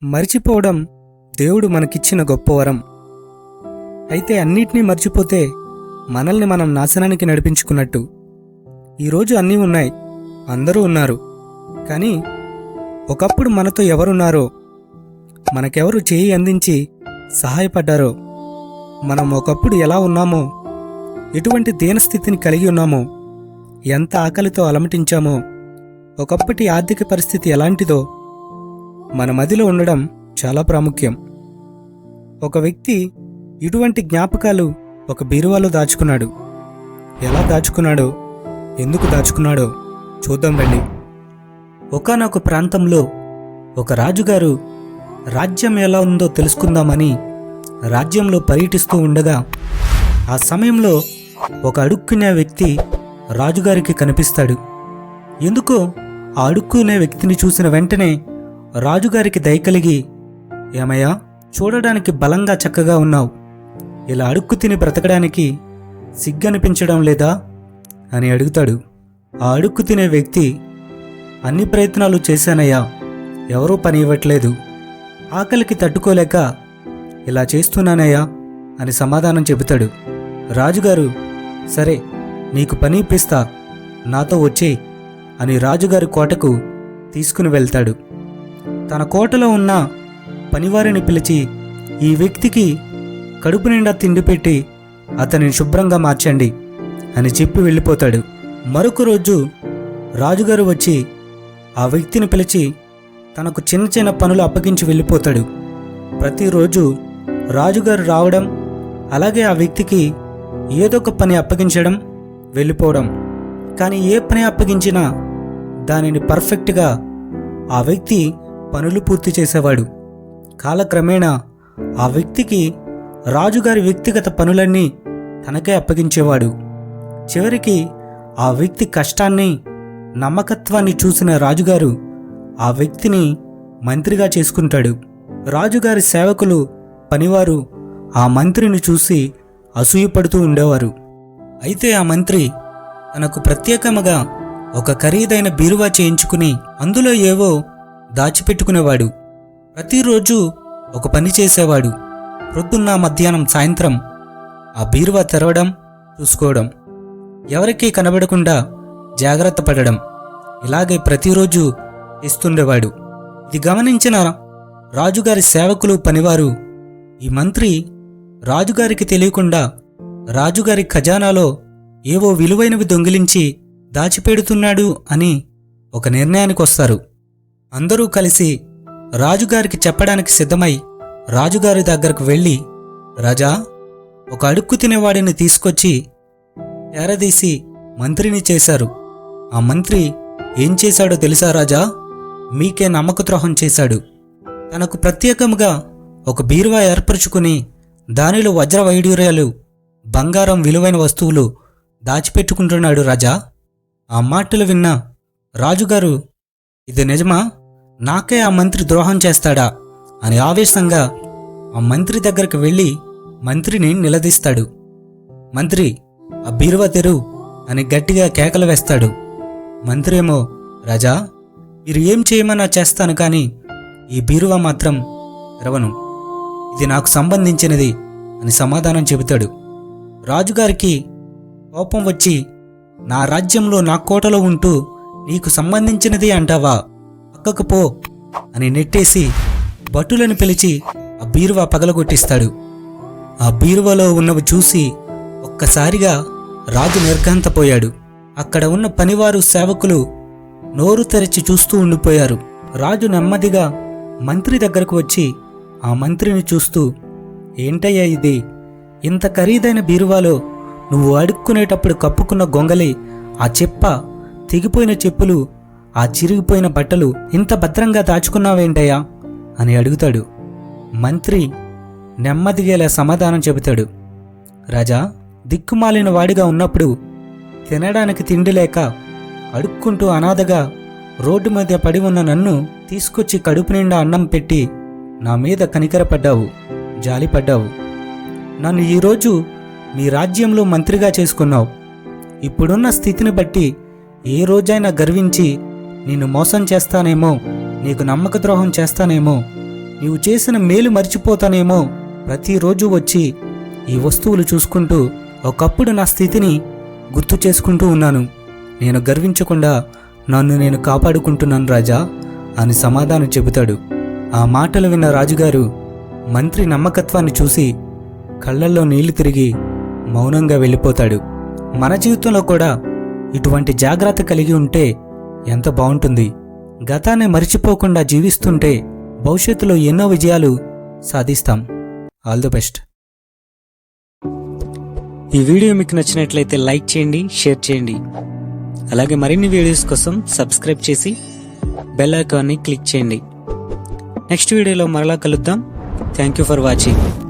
మరిచిపోవడం దేవుడు మనకిచ్చిన గొప్ప వరం. అయితే అన్నిటినీ మర్చిపోతే మనల్ని మనం నాశనానికి నడిపించుకున్నట్టు. ఈరోజు అన్నీ ఉన్నాయి, అందరూ ఉన్నారు, కానీ ఒకప్పుడు మనతో ఎవరున్నారో, మనకెవరు చేయి అందించి సహాయపడ్డారో, మనం ఒకప్పుడు ఎలా ఉన్నామో, ఎటువంటి దీనస్థితిని కలిగి ఉన్నామో, ఎంత ఆకలితో అలమటించామో, ఒకప్పటి ఆర్థిక పరిస్థితి ఎలాంటిదో మన మదిలో ఉండడం చాలా ప్రాముఖ్యం. ఒక వ్యక్తి ఇటువంటి జ్ఞాపకాలు ఒక బీరువాలో దాచుకున్నాడు. ఎలా దాచుకున్నాడో, ఎందుకు దాచుకున్నాడో చూద్దాం రండి. ఒకానొక ప్రాంతంలో ఒక రాజుగారు రాజ్యం ఎలా ఉందో తెలుసుకుందామని రాజ్యంలో పర్యటిస్తూ ఉండగా ఆ సమయంలో ఒక అడుక్కునే వ్యక్తి రాజుగారికి కనిపిస్తాడు. ఎందుకో ఆ అడుక్కునే వ్యక్తిని చూసిన వెంటనే రాజుగారికి దయ కలిగి, ఏమయ్యా, చూడడానికి బలంగా చక్కగా ఉన్నావు, ఇలా అడుక్కు తిని బ్రతకడానికి సిగ్గనిపించడం లేదా అని అడుగుతాడు. ఆ అడుక్కు తినే వ్యక్తి, అన్ని ప్రయత్నాలు చేశానయ్యా, ఎవరూ పని ఇవ్వట్లేదు, ఆకలికి తట్టుకోలేక ఇలా చేస్తున్నానయ్యా అని సమాధానం చెబుతాడు. రాజుగారు, సరే నీకు పని ఇప్పిస్తా, నాతో వచ్చేయ్ అని రాజుగారి కోటకు తీసుకుని వెళ్తాడు. తన కోటలో ఉన్న పనివారిని పిలిచి, ఈ వ్యక్తికి కడుపు నిండా తిండి పెట్టి అతనిని శుభ్రంగా మార్చండి అని చెప్పి వెళ్ళిపోతాడు. మరొక రోజు రాజుగారు వచ్చి ఆ వ్యక్తిని పిలిచి తనకు చిన్న చిన్న పనులు అప్పగించి వెళ్ళిపోతాడు. ప్రతిరోజు రాజుగారు రావడం, అలాగే ఆ వ్యక్తికి ఏదో ఒక పని అప్పగించడం, వెళ్ళిపోవడం. కానీ ఏ పని అప్పగించినా దానిని పర్ఫెక్ట్గా ఆ వ్యక్తి పనులు పూర్తి చేసేవాడు. కాలక్రమేణా ఆ వ్యక్తికి రాజుగారి వ్యక్తిగత పనులన్నీ తనకే అప్పగించేవాడు. చివరికి ఆ వ్యక్తి కష్టాన్ని, నమ్మకత్వాన్ని చూసిన రాజుగారు ఆ వ్యక్తిని మంత్రిగా చేసుకుంటాడు. రాజుగారి సేవకులు, పనివారు ఆ మంత్రిని చూసి అసూయపడుతూ ఉండేవారు. అయితే ఆ మంత్రి తనకు ప్రత్యేకముగా ఒక ఖరీదైన బీరువా చేయించుకుని అందులో ఏవో దాచిపెట్టుకునేవాడు. ప్రతిరోజు ఒక పని చేసేవాడు. ప్రొద్దున్న, మధ్యాహ్నం, సాయంత్రం ఆ బీరువా తెరవడం, చూసుకోవడం, ఎవరికీ కనబడకుండా జాగ్రత్త పడడం, ఇలాగే ప్రతిరోజు ఇస్తుండేవాడు. ఇది గమనించిన రాజుగారి సేవకులు, పనివారు, ఈ మంత్రి రాజుగారికి తెలియకుండా రాజుగారి ఖజానాలో ఏవో విలువైనవి దొంగిలించి దాచిపెడుతున్నాడు అని ఒక నిర్ణయానికి వస్తారు. అందరూ కలిసి రాజుగారికి చెప్పడానికి సిద్ధమై రాజుగారి దగ్గరకు వెళ్ళి, రాజా, ఒక అడుక్కు తినేవాడిని తీసుకొచ్చి ఎరదీసి మంత్రిని చేశారు. ఆ మంత్రి ఏం చేశాడో తెలుసా రాజా? మీకే నమ్మకద్రోహం చేశాడు. తనకు ప్రత్యేకముగా ఒక బీరువా ఏర్పరచుకుని దానిలో వజ్ర వైడూర్యాలు, బంగారం, విలువైన వస్తువులు దాచిపెట్టుకుంటున్నాడు రాజా. ఆ మాటలు విన్న రాజుగారు, ఇది నిజమా? నాకే ఆ మంత్రి ద్రోహం చేస్తాడా అని ఆవేశంగా ఆ మంత్రి దగ్గరికి వెళ్ళి మంత్రిని నిలదీస్తాడు. మంత్రి, ఆ బీరువా తెరువు అని గట్టిగా కేకలు వేస్తాడు. మంత్రి ఏమో, రాజా, మీరు ఏం చేయమన్నా చేస్తాను, కానీ ఈ బీరువా మాత్రం తెరవను, ఇది నాకు సంబంధించినది అని సమాధానం చెబుతాడు. రాజుగారికి కోపం వచ్చి, నా రాజ్యంలో, నా కోటలో ఉంటూ నీకు సంబంధించినది అంటావా, పక్కకు పో అని నెట్టేసి భటులను పిలిచి ఆ బీరువా పగలగొట్టిస్తాడు. ఆ బీరువాలో ఉన్నవి చూసి ఒక్కసారిగా రాజు నిర్ఘాంతపోయాడు. అక్కడ ఉన్న పనివారు, సేవకులు నోరు తెరచి చూస్తూ ఉండిపోయారు. రాజు నెమ్మదిగా మంత్రి దగ్గరకు వచ్చి ఆ మంత్రిని చూస్తూ, ఏంటయ్యా ఇది? ఇంత ఖరీదైన బీరువాలో నువ్వు అడుక్కునేటప్పుడు కప్పుకున్న గొంగలి, ఆ చెప్ప, తెగిపోయిన చెప్పులు, ఆ చిరిగిపోయిన బట్టలు ఇంత భద్రంగా దాచుకున్నావేంటయ్యా అని అడుగుతాడు. మంత్రి నెమ్మదిగా ఇలా సమాధానం చెబుతాడు. రాజా, దిక్కుమాలిన వాడిగా ఉన్నప్పుడు తినడానికి తిండి లేక అడుక్కుంటూ అనాథగా రోడ్డు మీద పడి ఉన్న నన్ను తీసుకొచ్చి కడుపు నిండా అన్నం పెట్టి నా మీద కనికరపడ్డావు, జాలిపడ్డావు. నన్ను ఈరోజు మీ రాజ్యంలో మంత్రిగా చేసుకున్నావు. ఇప్పుడున్న స్థితిని బట్టి ఏ రోజైనా గర్వించి నిన్ను మోసం చేస్తానేమో, నీకు నమ్మకద్రోహం చేస్తానేమో నీవు చేసిన మేలు మర్చిపోతానేమో. ప్రతిరోజు వచ్చి ఈ వస్తువులు చూసుకుంటూ ఒకప్పుడు నా స్థితిని గుర్తు చేసుకుంటూ ఉన్నాను. నేను గర్వించకుండా నన్ను నేను కాపాడుకుంటున్నాను రాజా అని సమాధానం చెబుతాడు. ఆ మాటలు విన్న రాజుగారు మంత్రి నమ్మకత్వాన్ని చూసి కళ్ళల్లో నీళ్లు తిరిగి మౌనంగా వెళ్ళిపోతాడు. మన జీవితంలో కూడా ఇటువంటి జాగ్రత్త కలిగి ఉంటే ఎంత బాగుంటుంది. గతాన్ని మరిచిపోకుండా జీవిస్తుంటే భవిష్యత్తులో ఎన్నో విజయాలు సాధిస్తాం. All the best. ఈ వీడియో మీకు నచ్చినట్లయితే లైక్ చేయండి, షేర్ చేయండి. అలాగే మరిన్ని వీడియోస్ కోసం సబ్స్క్రైబ్ చేసి బెల్ ఐకాన్ని క్లిక్ చేయండి. నెక్స్ట్ వీడియోలో మరలా కలుద్దాం. Thank you for watching.